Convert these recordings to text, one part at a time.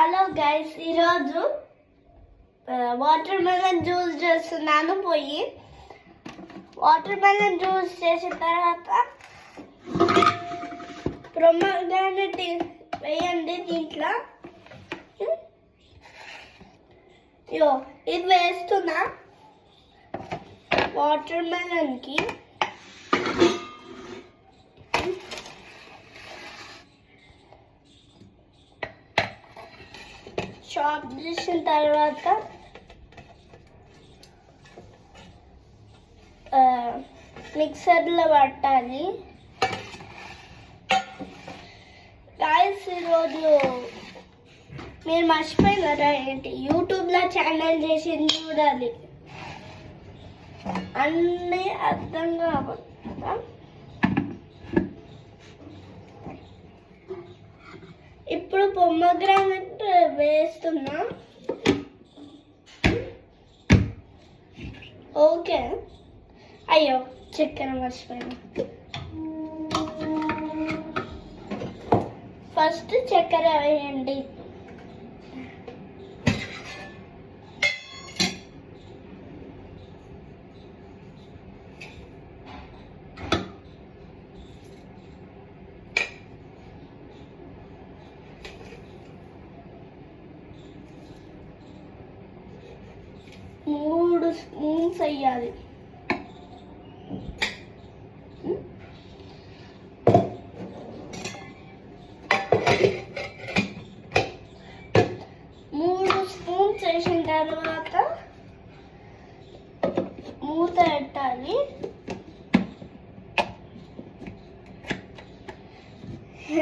Hello guys, ఈరోజు water melon juice చేస్తున్నాను. పోయి వాటర్ మెలన్ జ్యూస్ చేసిన తర్వాత పొమోగ్రానేట్ వేయండి దీంట్లో. ఇది వేస్తున్నా వాటర్ మెలన్కి. చాప్ చేసిన తర్వాత మిక్సర్లో పట్టాలి. గాయస్, ఈరోజు మీరు మర్చిపోయినారా ఏంటి? యూట్యూబ్లో ఛానల్ చేసి చూడాలి, అన్నీ అర్థం కావాలి. ఇప్పుడు పొమోగ్రానేట్ వేస్తున్నా. ఓకే, అయ్యో చక్కెర మర్చిపోయినా. ఫస్ట్ చక్కెర వేయండి. మూడు స్పూన్స్ వేయాలి. మూడు స్పూన్స్ వేసిన తర్వాత మూత పెట్టాలి.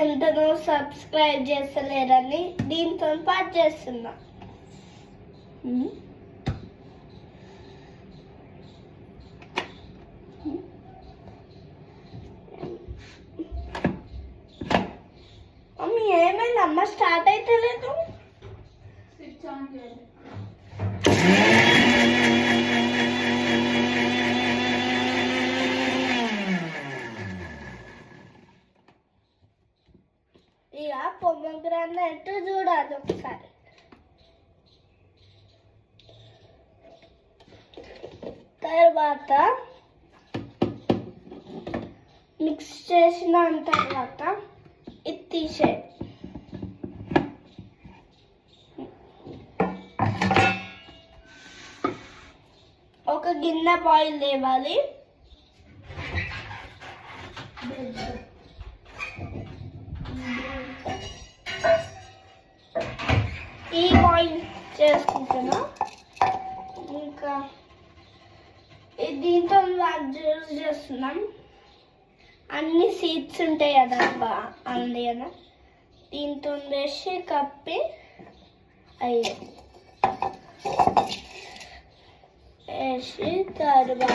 ఎంతనో సబ్స్క్రైబ్ చేస్తలేరని దీంతో పాటు చేస్తున్నా. ఏమైంది అమ్మ? స్టార్ట్ అయితే లేదు. ఇక పొమోగ్రానేట్ చూడాలి ఒకసారి. తర్వాత మిక్స్ చేసిన తర్వాత ఇది తీసేయాలి. ఒక గిన్నె ఆయిల్ తేవాలి. ఈ ఆయిల్ చేసుకుంటున్నా. ఇంకా దీంతో జ్యూస్ చేస్తున్నాం. అన్ని సీడ్స్ ఉంటాయి కదా, అంది కదా. దీంతో వేసి కప్పి వేసి తర్వాత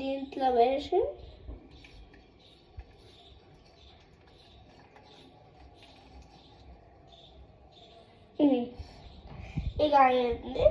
దీంట్లో వేసి ఇక అయింది.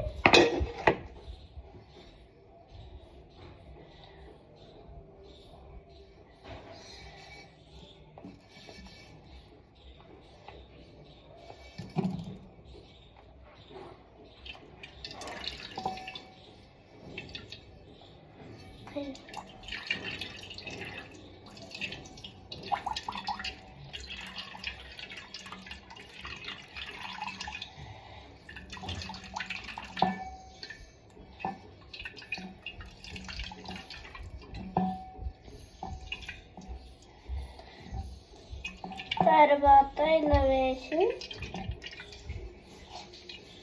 తర్వాత ఇలా వేసి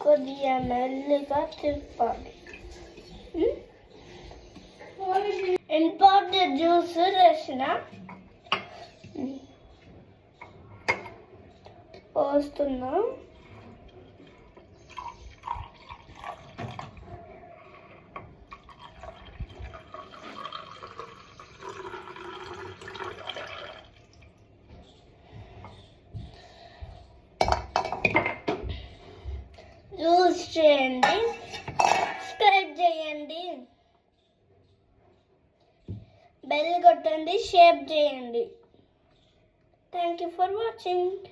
కొద్దిగా మెల్లిగా తిప్పాలి. ఇంపార్టెంట్ జ్యూస్ వేసిన పోస్తున్నా. యూజ్ చేయండి, సబ్స్క్రైబ్ చేయండి, బెల్ కొట్టండి, షేర్ చేయండి. Thank you for watching.